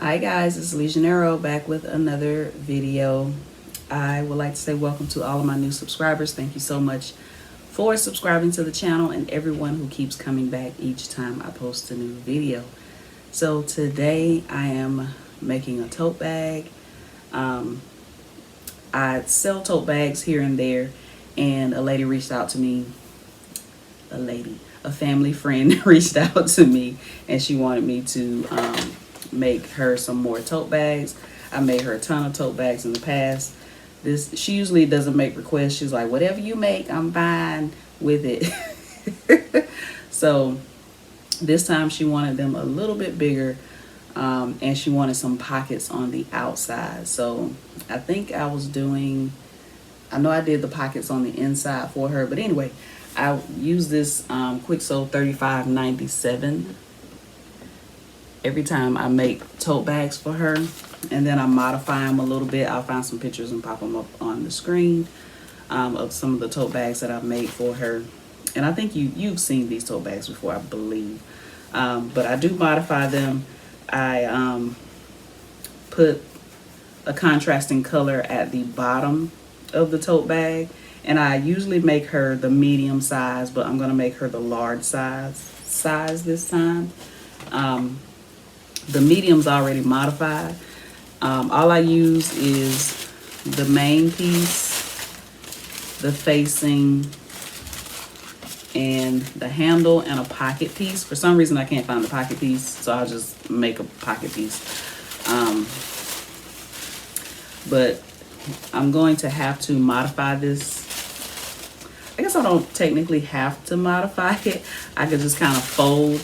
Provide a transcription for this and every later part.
Hi guys, it's Legionero back with another video. I would like to say welcome to all of my new subscribers. Thank you so much for subscribing to the channel and everyone who keeps coming back each time I post a new video. So today I am making a tote bag. I sell tote bags here and there, and a lady reached out to me. A family friend reached out to me, and she wanted me to make her some more tote bags. I made her a ton of tote bags in the past. She usually doesn't make requests. She's like, whatever you make, I'm fine with it. So this time she wanted them a little bit bigger, and she wanted some pockets on the outside. So I think I know I did the pockets on the inside for her, but anyway, I use this Quick Sew 3597 every time I make tote bags for her, and then I modify them a little bit. I'll find some pictures and pop them up on the screen of some of the tote bags that I've made for her. And I think you've seen these tote bags before, I believe. But I do modify them. I put a contrasting color at the bottom of the tote bag, and I usually make her the medium size, but I'm going to make her the large size this time. The medium's already modified. All I use is the main piece, the facing, and the handle, and a pocket piece. For some reason I can't find the pocket piece, so I'll just make a pocket piece. But I'm going to have to modify this. I guess I don't technically have to modify it. I could just kind of fold,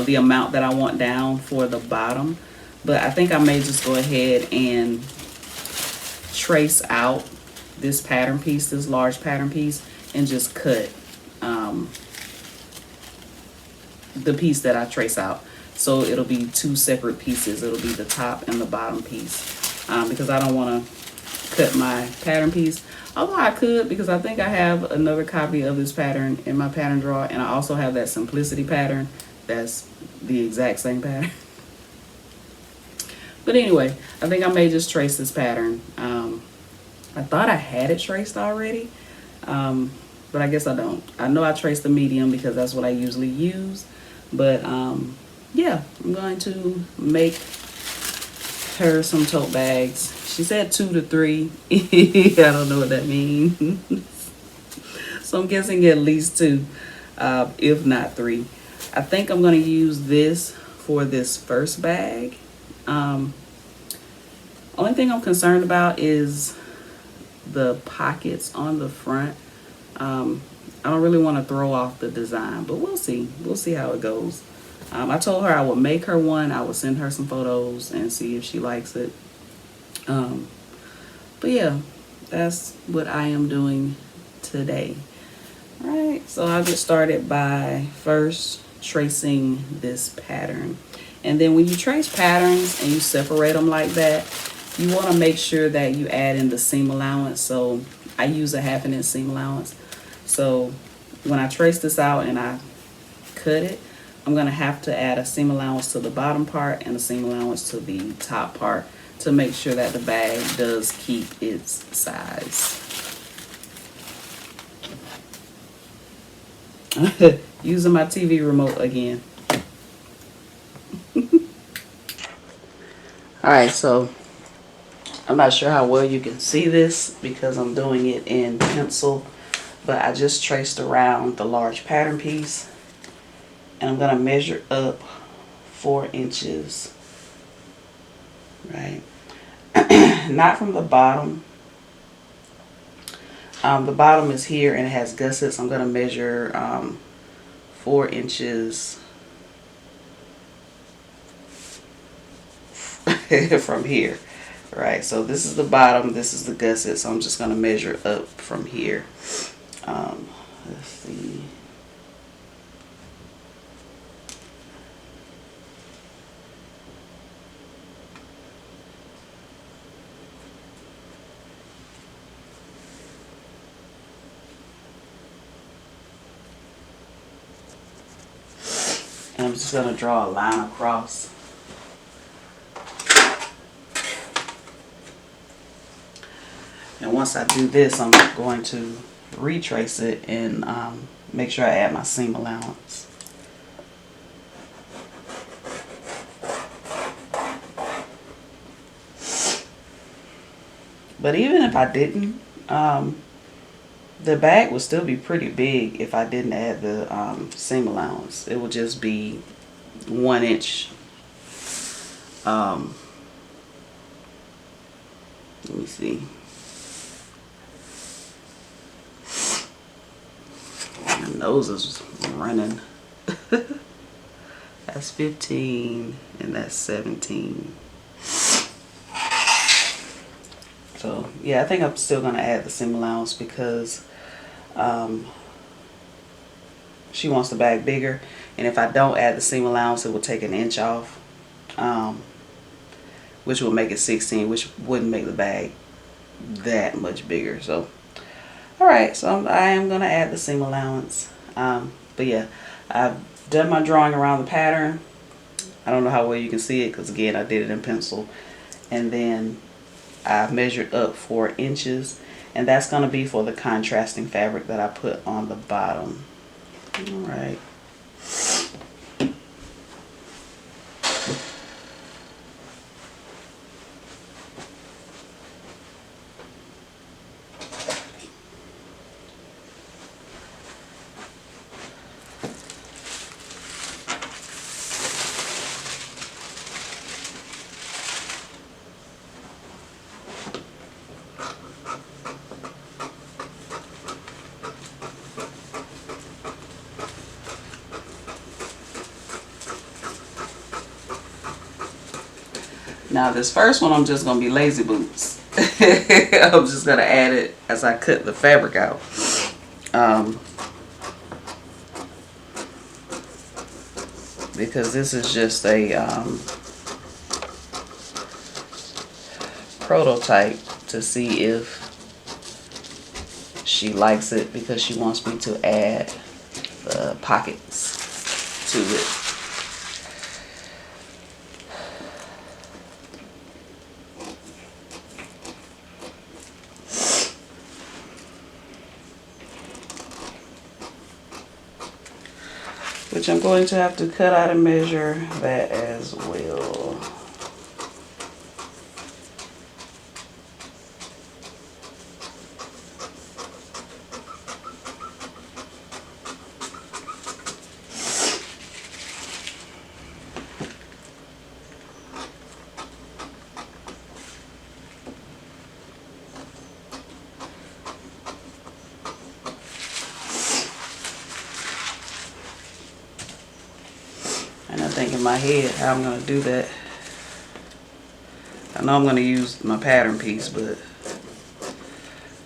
the amount that I want down for the bottom. But I think I may just go ahead and trace out this pattern piece, this large pattern piece, and just cut the piece that I trace out. So it'll be two separate pieces. It'll be the top and the bottom piece, because I don't want to cut my pattern piece. Although I could, because I think I have another copy of this pattern in my pattern drawer, and I also have that Simplicity pattern. That's the exact same pattern. But anyway, I think I may just trace this pattern. I thought I had it traced already, but I guess I don't. I know I traced the medium because that's what I usually use. But yeah, I'm going to make her some tote bags. She said 2 to 3. I don't know what that means. So I'm guessing at least 2, if not 3. I think I'm going to use this for this first bag. Only thing I'm concerned about is the pockets on the front. I don't really want to throw off the design, but we'll see. We'll see how it goes. I told her I would make her one. I would send her some photos and see if she likes it. But yeah, that's what I am doing today. All right, so I'll get started by first tracing this pattern. And then when you trace patterns and you separate them like that, you want to make sure that you add in the seam allowance. So I use a 1/2 inch seam allowance. So when I trace this out and I cut it, I'm going to have to add a seam allowance to the bottom part and a seam allowance to the top part to make sure that the bag does keep its size. Using my TV remote again. Alright, so I'm not sure how well you can see this because I'm doing it in pencil, but I just traced around the large pattern piece, and I'm going to measure up 4 inches, right? Not from the bottom. The bottom is here and it has gussets. I'm going to measure 4 inches from here. Right, so this is the bottom, this is the gusset, so I'm just going to measure up from here. Let's see. And I'm just going to draw a line across once I do this, I'm going to retrace it and make sure I add my seam allowance. But even if I didn't, the bag would still be pretty big if I didn't add the seam allowance. It would just be 1 inch. Let me see. My nose is running. That's 15 and that's 17. So yeah, I think I'm still gonna add the seam allowance because she wants the bag bigger, and if I don't add the seam allowance, it will take 1 inch off, which will make it 16, which wouldn't make the bag that much bigger. So alright, so I am gonna add the seam allowance. But yeah, I've done my drawing around the pattern. I don't know how well you can see it because again I did it in pencil, and then I've measured up 4 inches, and that's going to be for the contrasting fabric that I put on the bottom. Alright. Now this first one, I'm just going to be lazy boots. I'm just going to add it as I cut the fabric out. Because this is just a prototype to see if she likes it, because she wants me to add the pockets to it. Which I'm going to have to cut out and measure that as well. And I think in my head how I'm going to do that. I know I'm going to use my pattern piece, but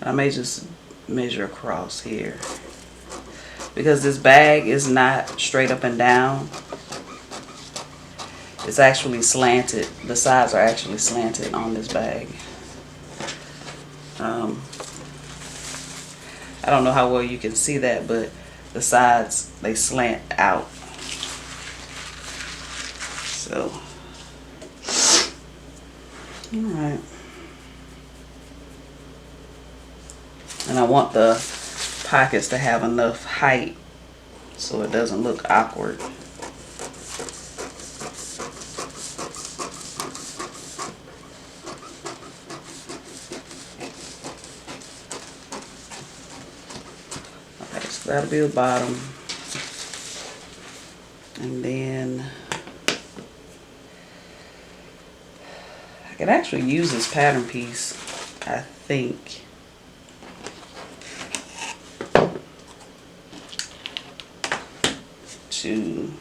I may just measure across here. Because this bag is not straight up and down. It's actually slanted. The sides are actually slanted on this bag. I don't know how well you can see that, but the sides, they slant out. So, alright. And I want the pockets to have enough height so it doesn't look awkward. Okay, so that'll be the bottom. And then I can actually use this pattern piece, I think. To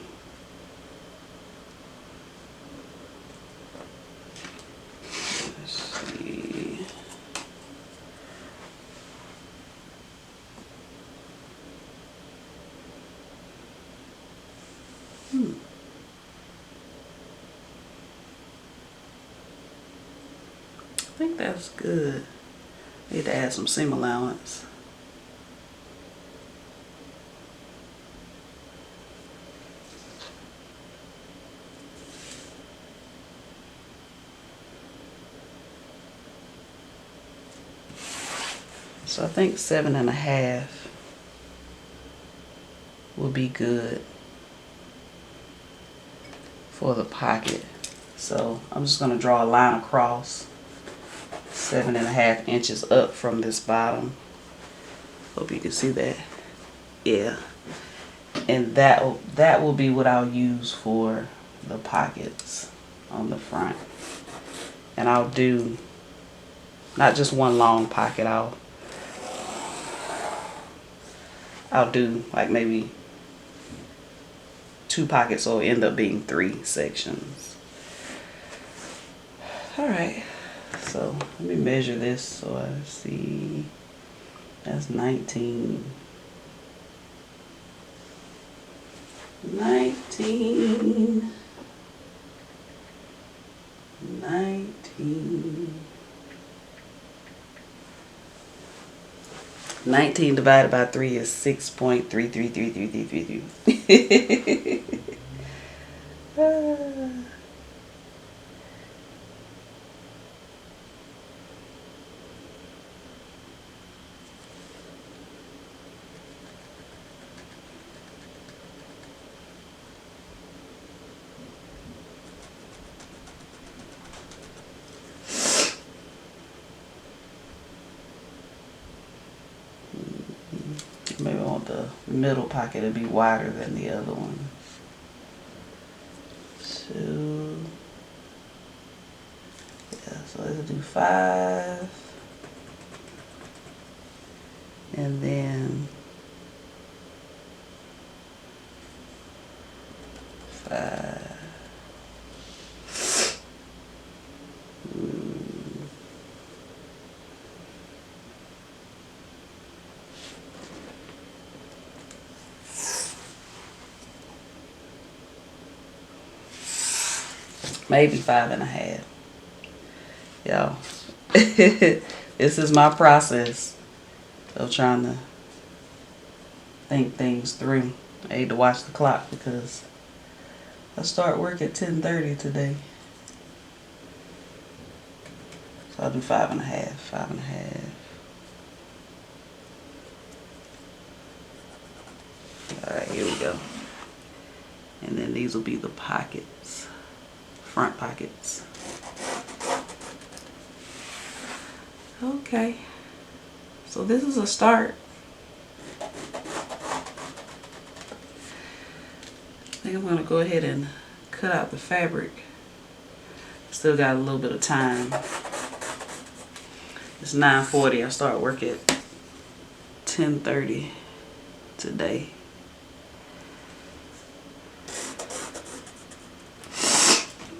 let's see. I think that's good. Need to add some seam allowance. So I think 7.5 will be good for the pocket. So I'm just going to draw a line across 7.5 inches up from this bottom. Hope you can see that. Yeah. And that will be what I'll use for the pockets on the front. And I'll do not just one long pocket, I'll do like maybe 2 pockets, so it'll end up being 3 sections. Alright, so let me measure this so I see. That's 19. 19 divided by 3 is 6.333333. Maybe I want the middle pocket to be wider than the other one. 2. Yeah, so let's do 5. And then 5. Maybe 5.5. Y'all, this is my process of trying to think things through. I hate to watch the clock because I start work at 10:30 today. So I'll do 5.5. 5.5. Alright, here we go. And then these will be the pockets. Front pockets. Okay, so this is a start. I think I'm going to go ahead and cut out the fabric. Still got a little bit of time. It's 9:40. I start work at 10:30 today.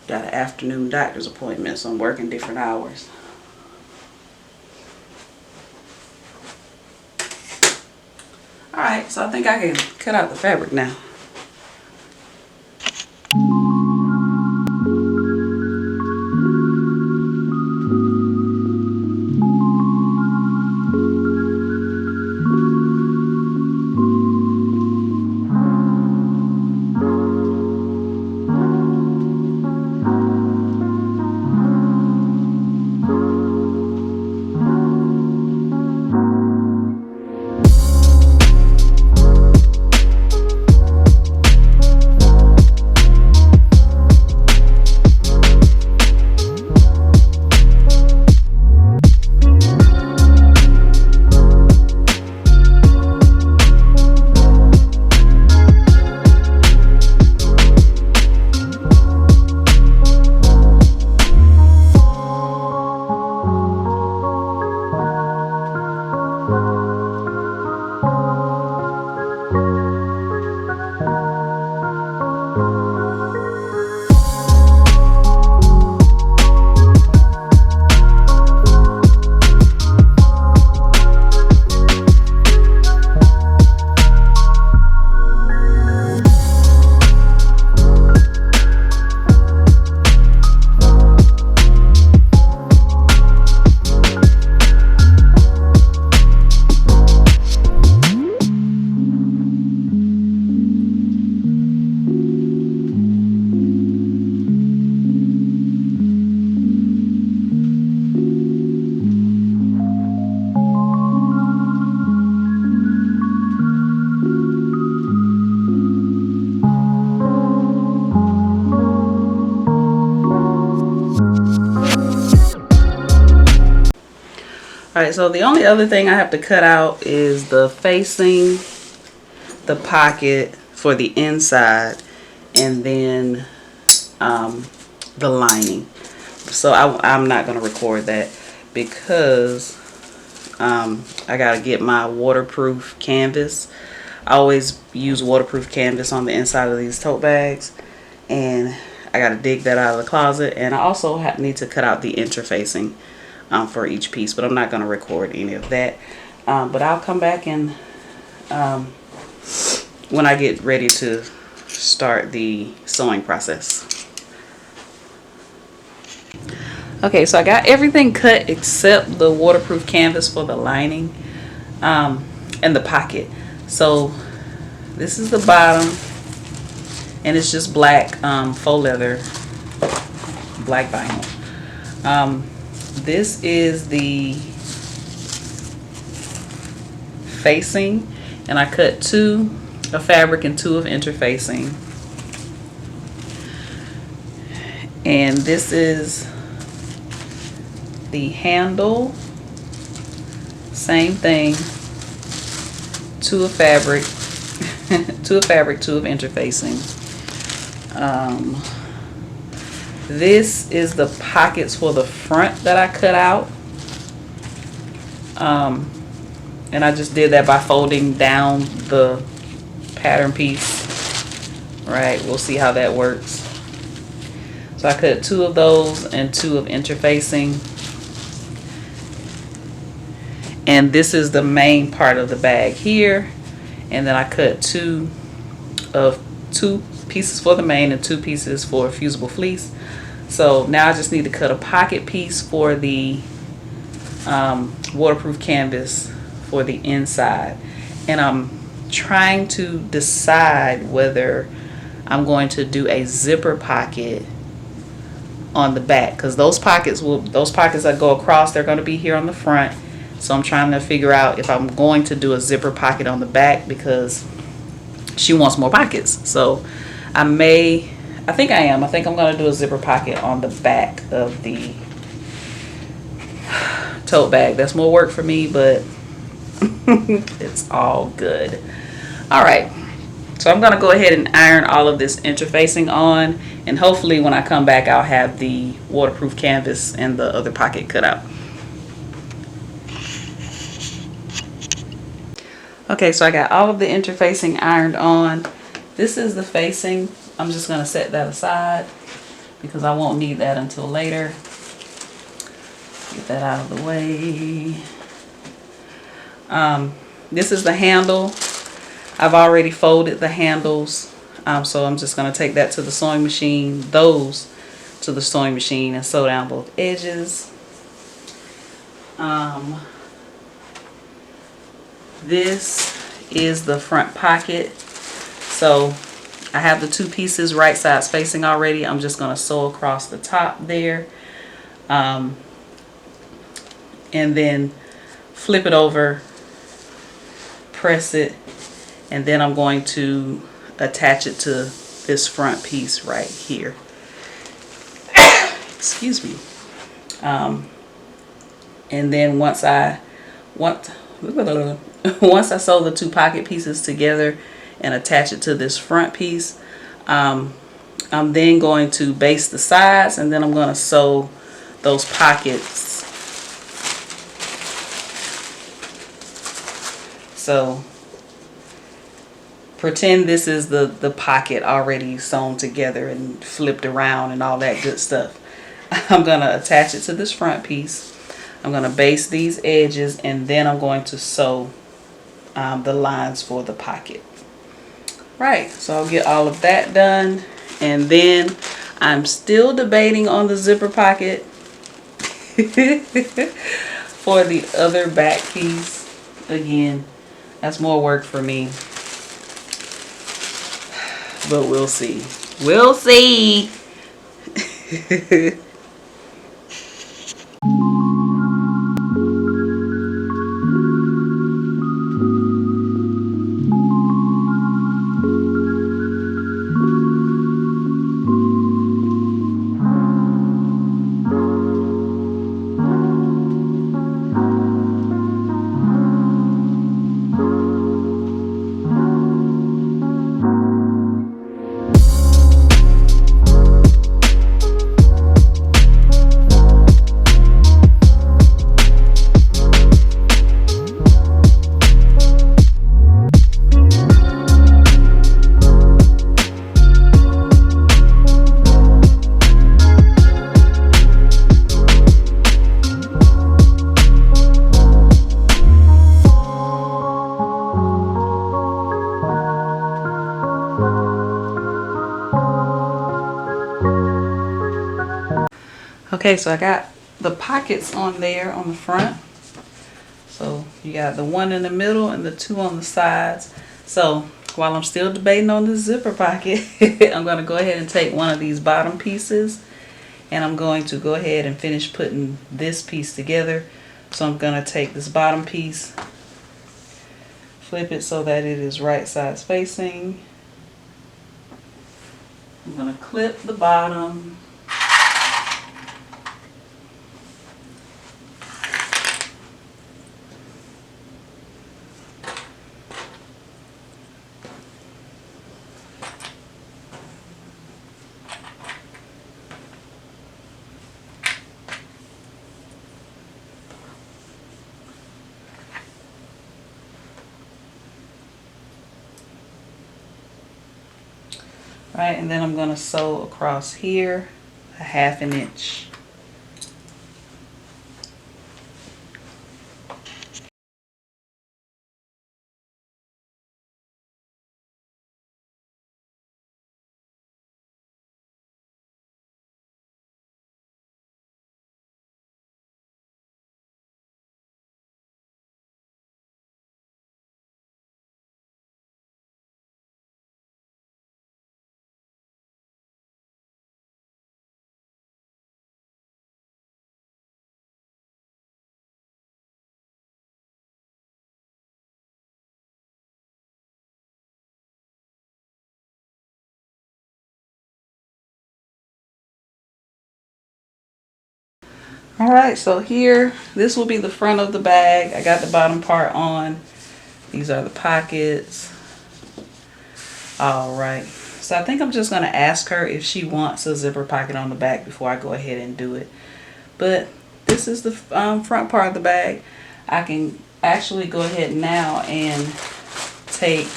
Got an afternoon doctor's appointment, so I'm working different hours. Alright, so I think I can cut out the fabric now. Alright, so the only other thing I have to cut out is the facing, the pocket for the inside, and then the lining. So I'm not going to record that because I got to get my waterproof canvas. I always use waterproof canvas on the inside of these tote bags, and I got to dig that out of the closet. And I also need to cut out the interfacing for each piece, but I'm not going to record any of that. But I'll come back and when I get ready to start the sewing process. Okay, so I got everything cut except the waterproof canvas for the lining and the pocket. So this is the bottom, and it's just black faux leather, black vinyl. This is the facing, and I cut 2 of fabric and 2 of interfacing. And this is the handle, same thing, 2 of fabric, 2 of fabric, 2 of interfacing. This is the pockets for the front that I cut out. And I just did that by folding down the pattern piece. Right, we'll see how that works. So I cut 2 of those and 2 of interfacing. And this is the main part of the bag here. And then I cut 2 pieces for the main and 2 pieces for fusible fleece. So now I just need to cut a pocket piece for the waterproof canvas for the inside. And I'm trying to decide whether I'm going to do a zipper pocket on the back, because those pockets that go across, they're going to be here on the front. So I'm trying to figure out if I'm going to do a zipper pocket on the back, because she wants more pockets. So I think I'm going to do a zipper pocket on the back of the tote bag. That's more work for me, but it's all good. All right, so I'm going to go ahead and iron all of this interfacing on, and hopefully when I come back I'll have the waterproof canvas and the other pocket cut out. Okay, so I got all of the interfacing ironed on. This is the facing. I'm just going to set that aside because I won't need that until later. Get that out of the way. This is the handle. I've already folded the handles, so I'm just going to take that to the sewing machine, those to the sewing machine, and sew down both edges. This is the front pocket. So I have the 2 pieces right sides facing already. I'm just going to sew across the top there, and then flip it over, press it, and then I'm going to attach it to this front piece right here. Excuse me. And then once I sew the 2 pocket pieces together and attach it to this front piece, I'm then going to baste the sides, and then I'm going to sew those pockets. So pretend this is the pocket already sewn together and flipped around and all that good stuff. I'm going to attach it to this front piece. I'm going to baste these edges, and then I'm going to sew the lines for the pocket. Right, so I'll get all of that done, and then I'm still debating on the zipper pocket for the other back piece. Again, that's more work for me, but we'll see. We'll see. Okay, so I got the pockets on there on the front. So you got the one in the middle and the two on the sides. So while I'm still debating on the zipper pocket, I'm going to go ahead and take one of these bottom pieces, and I'm going to go ahead and finish putting this piece together. So I'm going to take this bottom piece, flip it so that it is right side facing. I'm going to clip the bottom. Right, and then I'm going to sew across here a 1/2 inch. All right, so here, this will be the front of the bag. I got the bottom part on. These are the pockets. All right, so I think I'm just gonna ask her if she wants a zipper pocket on the back before I go ahead and do it. But this is the front part of the bag. I can actually go ahead now and take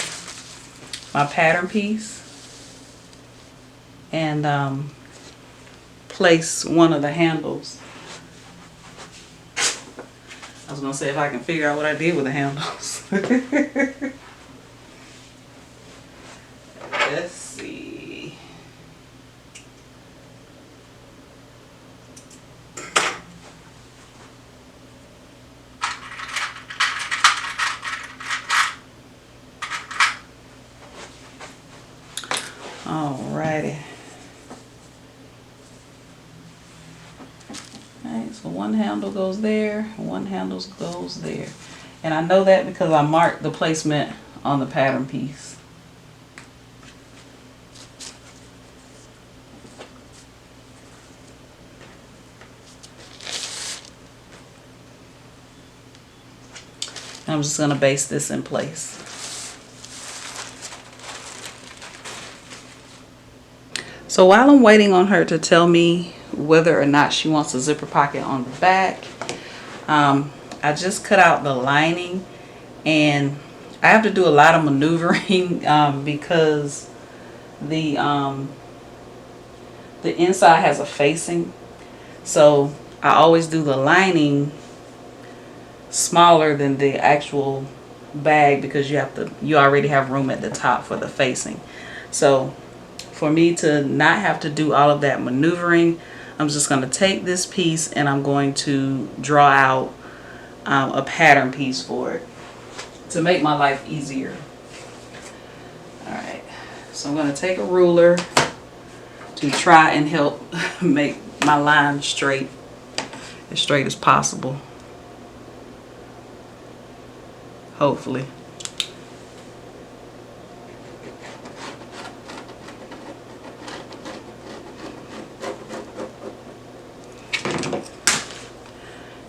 my pattern piece and place one of the handles. I was gonna say if I can figure out what I did with the handles. Let's see. Alrighty. Alright, so one handle goes there, one handle goes there. And I know that because I marked the placement on the pattern piece. And I'm just going to base this in place. So while I'm waiting on her to tell me whether or not she wants a zipper pocket on the back, I just cut out the lining, and I have to do a lot of maneuvering because the inside has a facing. So I always do the lining smaller than the actual bag because you already have room at the top for the facing. So for me to not have to do all of that maneuvering, I'm just going to take this piece and I'm going to draw out a pattern piece for it to make my life easier. Alright, so I'm going to take a ruler to try and help make my line straight as possible. Hopefully.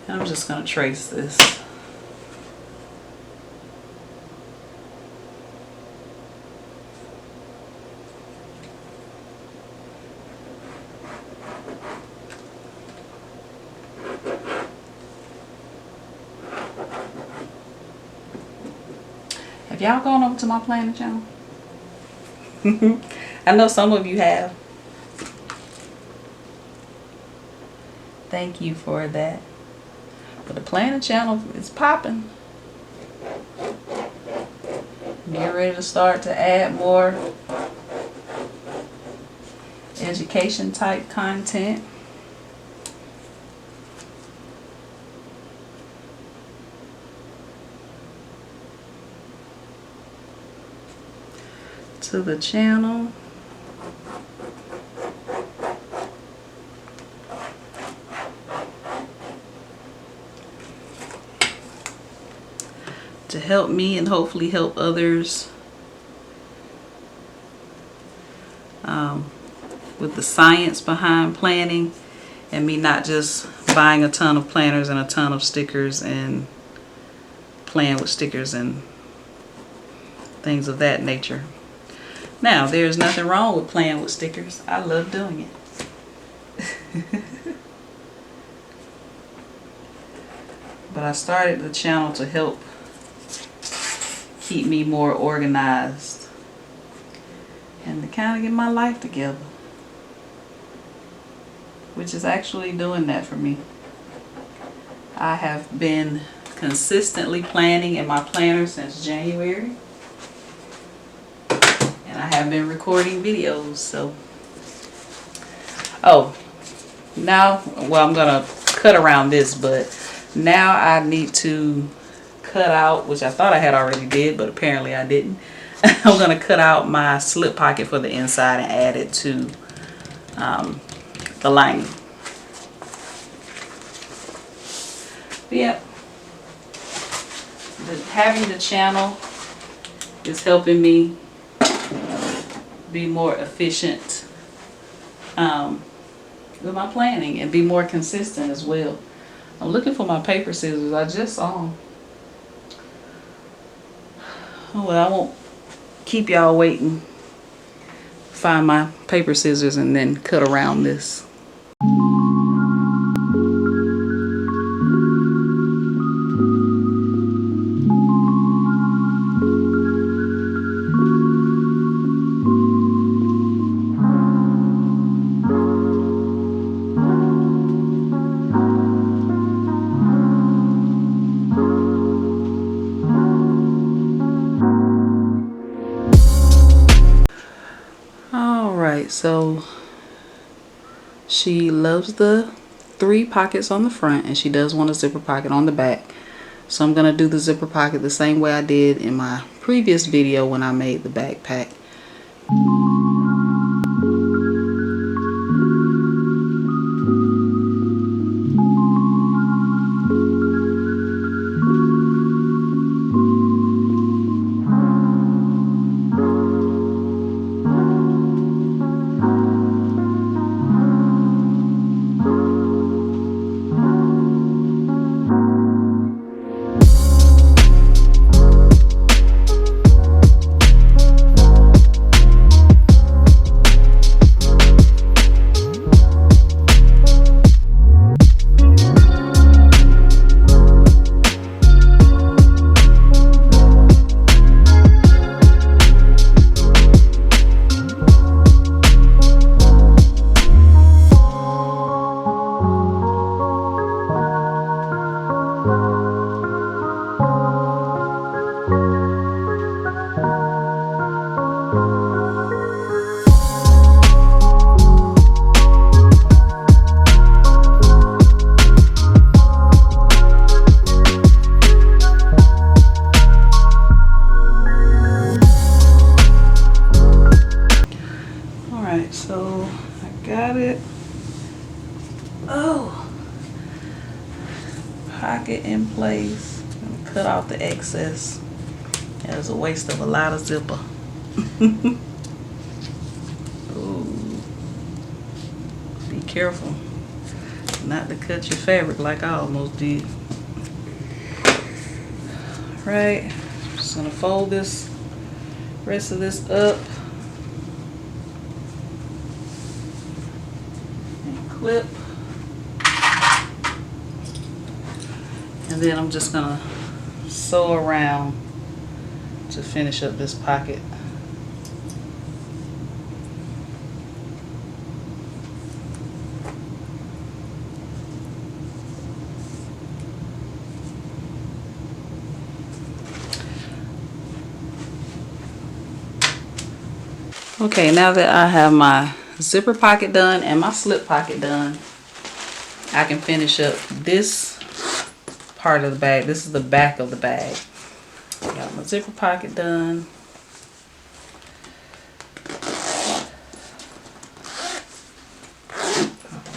And I'm just going to trace this. Have y'all gone over to my planner channel? I know some of you have. Thank you for that. But the planner channel is popping. Get ready to start to add more education type content. to the channel. To help me and hopefully help others with the science behind planning, and me not just buying a ton of planners and a ton of stickers and playing with stickers and things of that nature. Now, there's nothing wrong with playing with stickers. I love doing it. But I started the channel to help keep me more organized and to kind of get my life together, which is actually doing that for me. I have been consistently planning in my planner since January, and I have been recording videos. So now, well, I'm gonna cut around this, but now I need to cut out, which I thought I had already did, but apparently I didn't. I'm gonna cut out my slip pocket for the inside and add it to the lining. But yeah, having the channel is helping me be more efficient with my planning and be more consistent as well. I'm looking for my paper scissors. I just saw them. Oh, well, I won't keep y'all waiting. Find my paper scissors and then cut around this. So she loves the 3 pockets on the front, and she does want a zipper pocket on the back. So I'm gonna do the zipper pocket the same way I did in my previous video when I made the backpack. So I got it. Oh, pocket in place. Cut off the excess. It was a waste of a lot of zipper. Ooh. Be careful not to cut your fabric like I almost did. Right, just gonna fold this rest of this up and clip, and then I'm just gonna sew around to finish up this pocket. Okay, now that I have my zipper pocket done and my slip pocket done, I can finish up this part of the bag. This is the back of the bag. Got my zipper pocket done.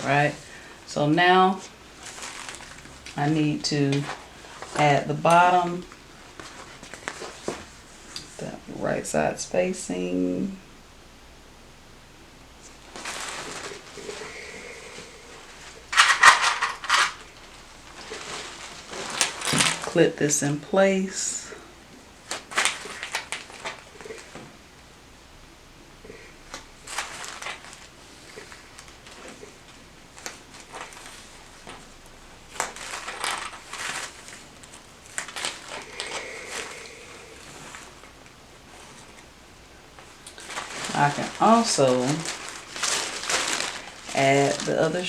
right? So now I need to add the bottom, the right side spacing. Clip this in place. I can also add the other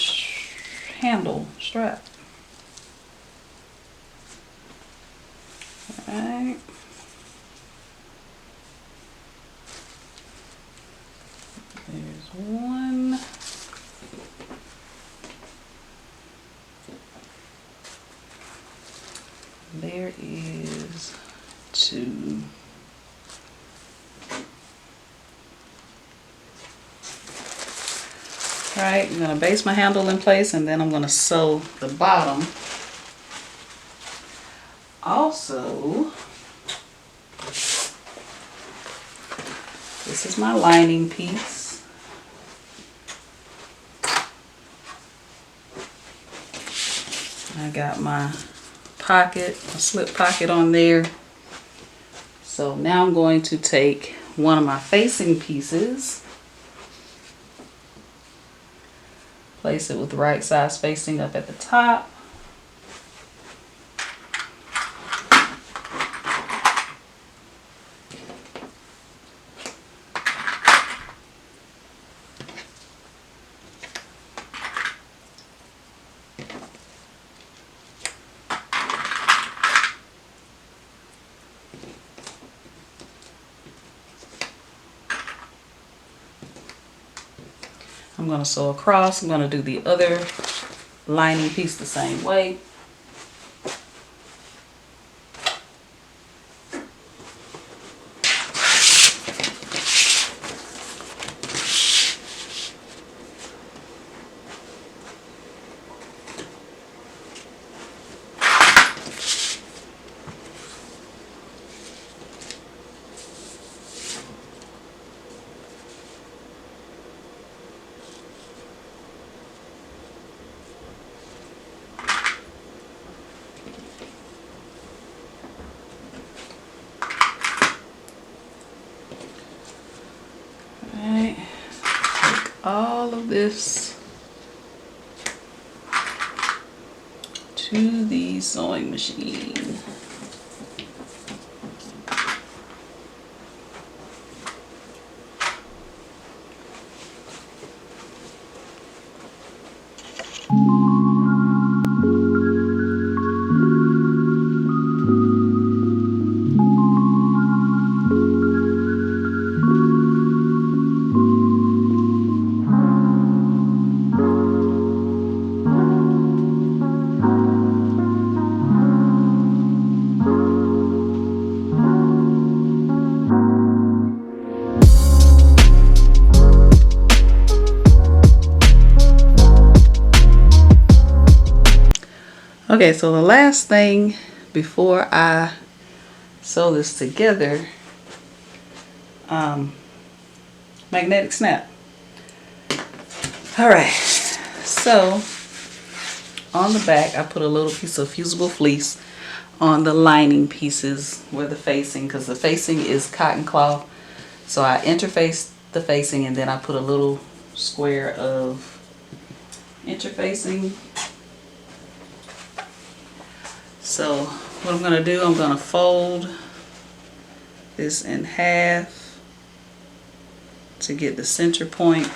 handle strap. Alright. There's one. There is two. Alright, I'm going to base my handle in place and then I'm going to sew the bottom. Also, this is my lining piece. I got my pocket, a slip pocket on there. So now I'm going to take one of my facing pieces, place it with the right side spacing up at the top. I'm going to sew across. I'm going to do the other lining piece the same way. All of this to the sewing machine. Okay, so the last thing before I sew this together, magnetic snap. All right, so on the back I put a little piece of fusible fleece on the lining pieces where the facing, because the facing is cotton cloth. So I interfaced the facing and then I put a little square of interfacing. So what I'm going to do, I'm going to fold this in half to get the center point.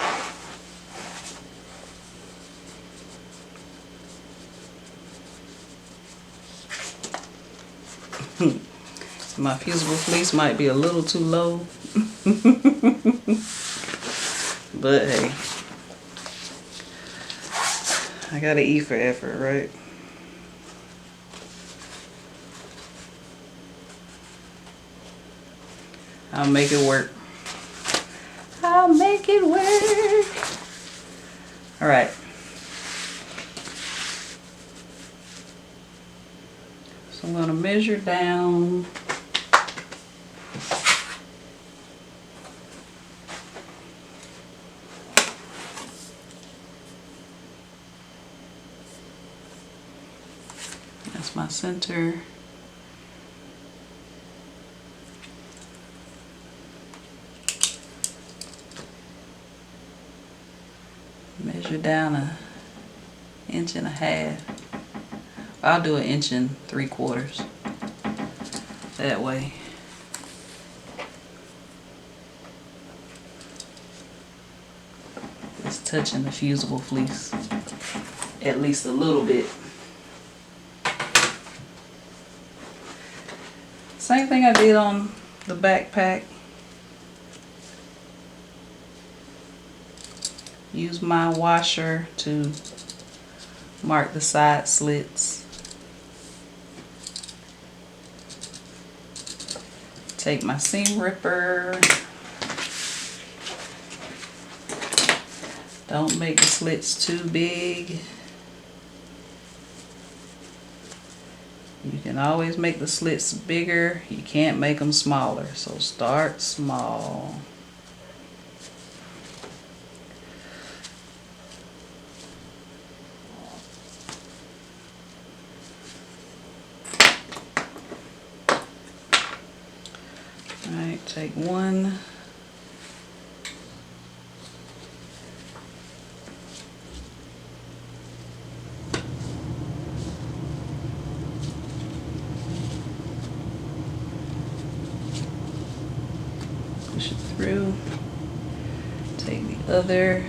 My fusible fleece might be a little too low, but hey, I gotta eat for effort, right? I'll make it work. I'll make it work. All right, going to measure down. That's my center. Measure down 1.5 inches. I'll do 1 3/4 inches. That way. It's touching the fusible fleece at least a little bit. Same thing I did on the backpack. Use my washer to mark the side slits. Take my seam ripper. Don't make the slits too big. You can always make the slits bigger. You can't make them smaller. So start small. Alright, take one. Push it through. Take the other.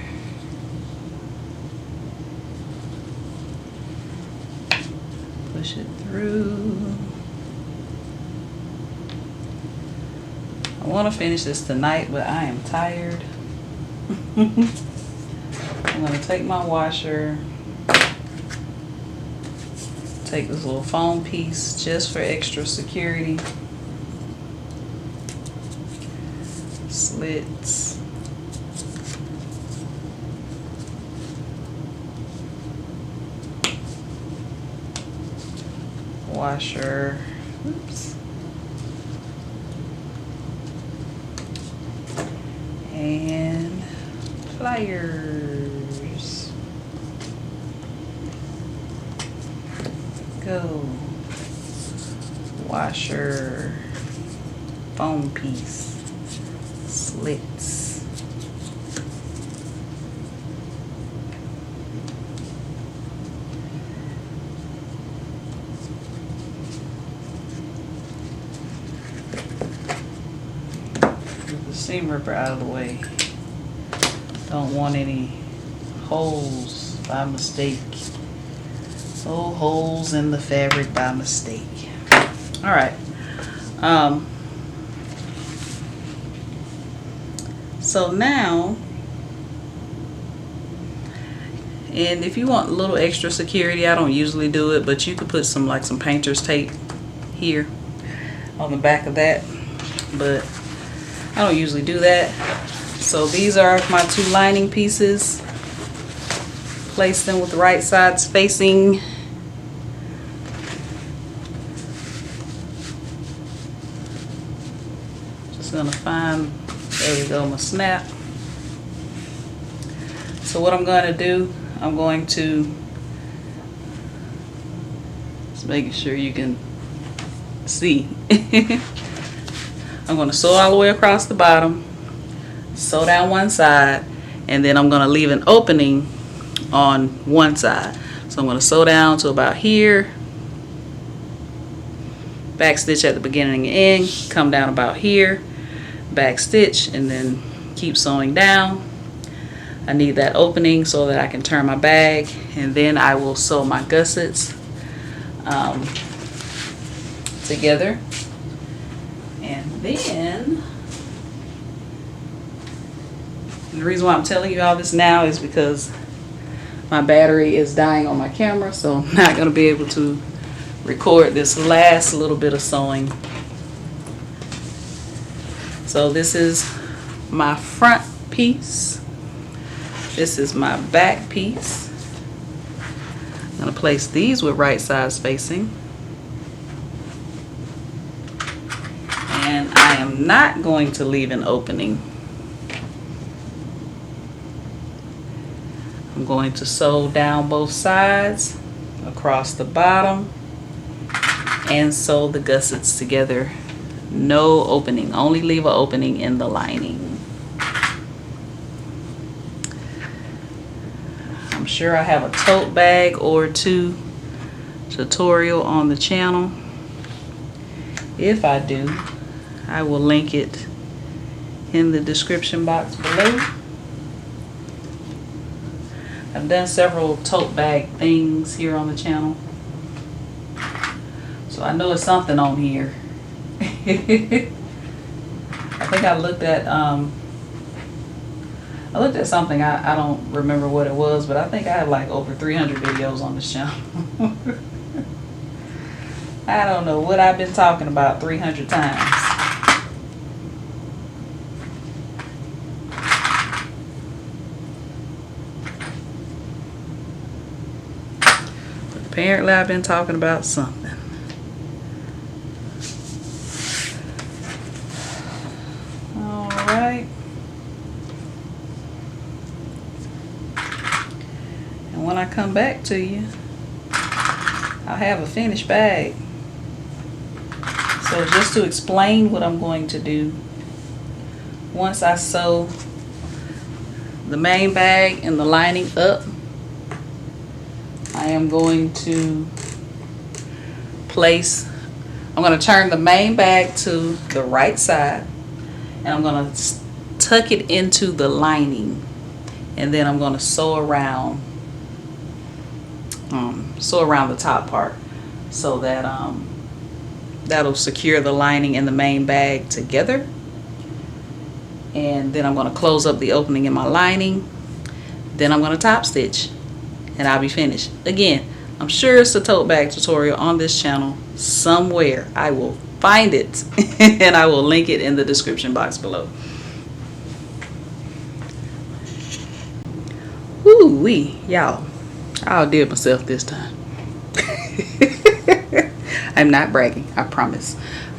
Push it through. I want to finish this tonight, but I am tired. I'm going to take my washer, take this little foam piece just for extra security. Slits. Washer. Oops. And pliers. Go. Washer. Foam piece. Slits. Seam ripper out of the way. Don't want any holes by mistake. Oh, holes in the fabric by mistake. All right. So now, and if you want a little extra security, I don't usually do it, but you could put some painter's tape here on the back of that, but I don't usually do that. So these are my 2 lining pieces. Place them with the right sides facing. Just gonna find, there we go, my snap. So what I'm gonna do, I'm going to, just making sure you can see. I'm going to sew all the way across the bottom, sew down one side, and then I'm going to leave an opening on one side. So I'm going to sew down to about here, back stitch at the beginning and end, come down about here, back stitch, and then keep sewing down. I need that opening so that I can turn my bag, and then I will sew my gussets together. And then, the reason why I'm telling you all this now is because my battery is dying on my camera, so I'm not going to be able to record this last little bit of sewing. So this is my front piece. This is my back piece. I'm going to place these with right sides facing. am not going to leave an opening. I'm going to sew down both sides across the bottom and sew the gussets together. No opening, only leave an opening in the lining. I'm sure I have a tote bag or two tutorial on the channel. If I do, I will link it in the description box below. I've done several tote bag things here on the channel, so I know it's something on here. I think I looked at something. I don't remember what it was, but I think I have like over 300 videos on this channel. I don't know what I've been talking about 300 times. Apparently I've been talking about something. Alright. And when I come back to you, I'll have a finished bag. So just to explain what I'm going to do, once I sew the main bag and the lining up, I am going to I'm going to turn the main bag to the right side, and I'm going to tuck it into the lining, and then I'm going to sew around the top part so that that'll secure the lining and the main bag together. And then I'm going to close up the opening in my lining. Then I'm going to top stitch, and I'll be finished. Again, I'm sure it's a tote bag tutorial on this channel somewhere. I will find it and I will link it in the description box below. Woo-wee, y'all, I outdid myself this time. I'm not bragging, I promise.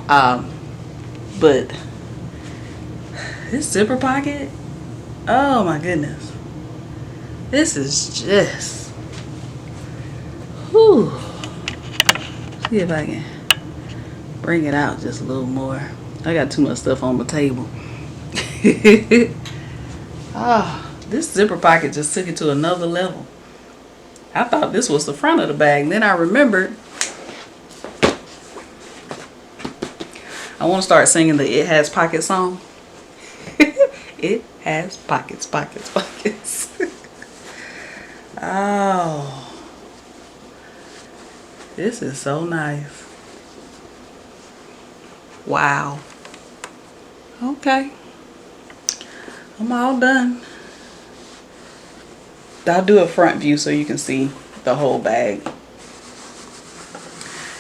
But this zipper pocket, oh my goodness, this is just, whew. See if I can bring it out just a little more. I got too much stuff on my table. This zipper pocket just took it to another level. I thought this was the front of the bag, and then I remembered I want to start singing the It Has Pockets song. It has pockets, pockets, pockets. Oh, this is so nice. Wow. Okay, I'm all done. I'll do a front view so you can see the whole bag.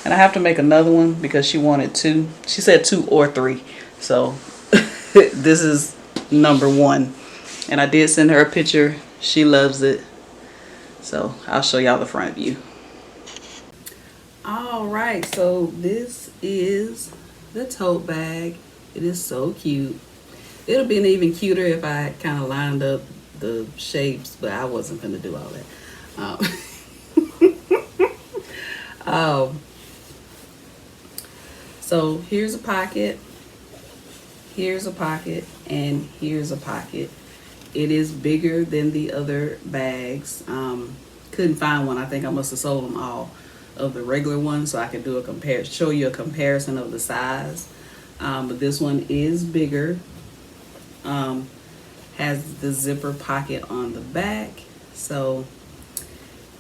And I have to make another one because she wanted 2. She said 2 or 3. So this is number 1. And I did send her a picture. She loves it. So I'll show y'all the front view. Alright, so this is the tote bag. It is so cute. It would have been even cuter if I had kind of lined up the shapes, but I wasn't going to do all that. So here's a pocket, here's a pocket, and here's a pocket. It is bigger than the other bags. Couldn't find one. I think I must have sold them all of the regular ones so I could do show you a comparison of the size. But this one is bigger. Has the zipper pocket on the back. So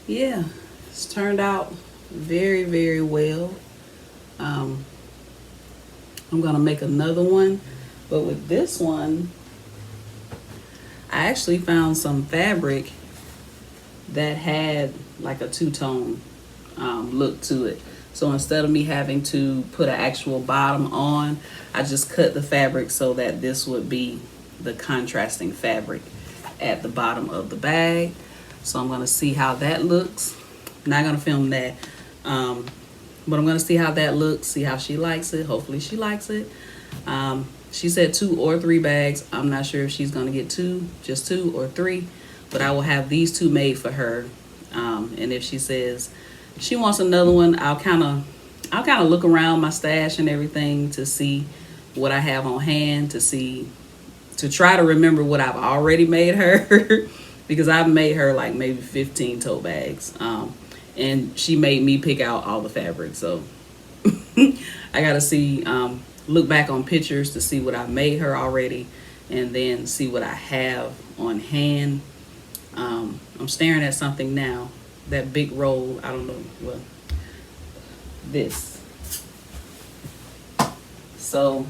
yeah, it's turned out very, very well. I'm gonna make another one, but with this one I actually found some fabric that had like a two-tone look to it. So instead of me having to put an actual bottom on, I just cut the fabric so that this would be the contrasting fabric at the bottom of the bag. So I'm gonna see how that looks. I'm not gonna film that, but I'm gonna see how that looks, see how she likes it. Hopefully she likes it. She said 2 or 3 bags. I'm not sure if she's gonna get just 2 or 3, but I will have these 2 made for her. And if she says she wants another one, I'll kind of look around my stash and everything to see what I have on hand, to try to remember what I've already made her because I've made her like maybe 15 tote bags. And she made me pick out all the fabric, so I gotta see, look back on pictures to see what I've made her already, and then see what I have on hand. I'm staring at something now, that big roll. I don't know, well, this. So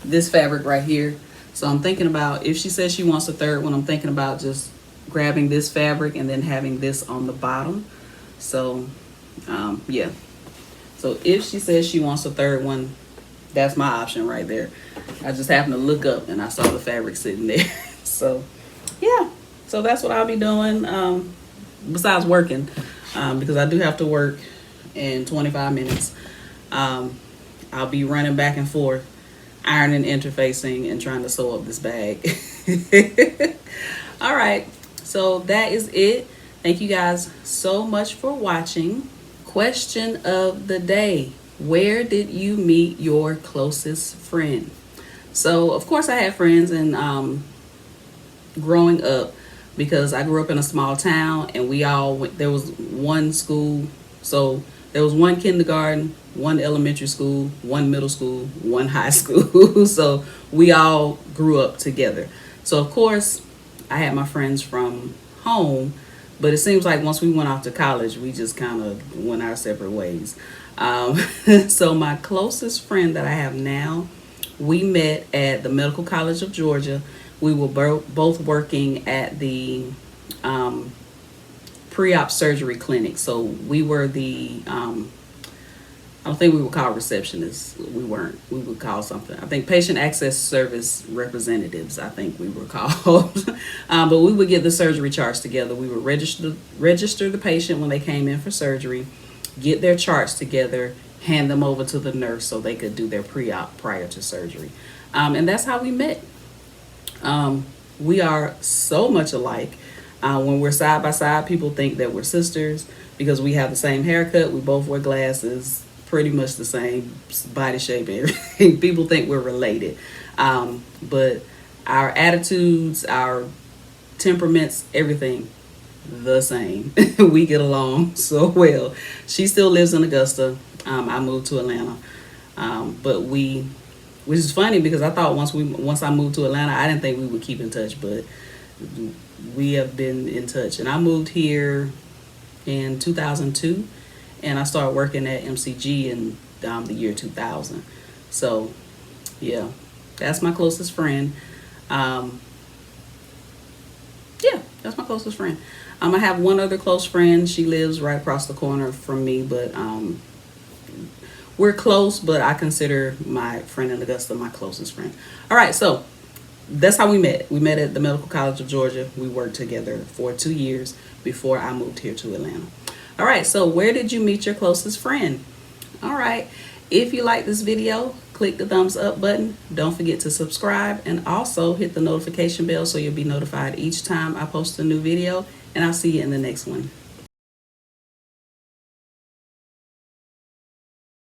this fabric right here. So I'm thinking about, if she says she wants a third one, I'm thinking about just grabbing this fabric and then having this on the bottom. So yeah, so if she says she wants a third one, that's my option right there. I just happened to look up and I saw the fabric sitting there. So yeah, so that's what I'll be doing, besides working, because I do have to work in 25 minutes. I'll be running back and forth, ironing, interfacing, and trying to sew up this bag. All right, so that is it. Thank you guys so much for watching. Question of the day: where did you meet your closest friend? So of course I had friends in growing up, because I grew up in a small town, and there was one school. So there was one kindergarten, one elementary school, one middle school, one high school. So we all grew up together. So of course I had my friends from home, but it seems like once we went off to college, we just kind of went our separate ways. So my closest friend that I have now, we met at the Medical College of Georgia. We were both working at the pre-op surgery clinic. So we were the, I don't think we were called receptionists. We weren't. We would call something, I think, patient access service representatives, I think we were called. But we would get the surgery charts together. We would register the patient when they came in for surgery, get their charts together, hand them over to the nurse so they could do their pre-op prior to surgery. And that's how we met. We are so much alike. When we're side by side, people think that we're sisters because we have the same haircut. We both wear glasses, pretty much the same body shape, everything. People think we're related. But our attitudes, our temperaments, everything the same. We get along so well. She still lives in Augusta. I moved to Atlanta. Which is funny because I thought once I moved to Atlanta, I didn't think we would keep in touch, but we have been in touch. And I moved here in 2002, and I started working at MCG in the year 2000. So yeah, that's my closest friend. Yeah, that's my closest friend. I have one other close friend. She lives right across the corner from me, but we're close, but I consider my friend in Augusta my closest friend. All right, so that's how we met. We met at the Medical College of Georgia. We worked together for 2 years before I moved here to Atlanta. All right, so where did you meet your closest friend? All right, if you like this video, click the thumbs up button. Don't forget to subscribe, and also hit the notification bell so you'll be notified each time I post a new video, and I'll see you in the next one.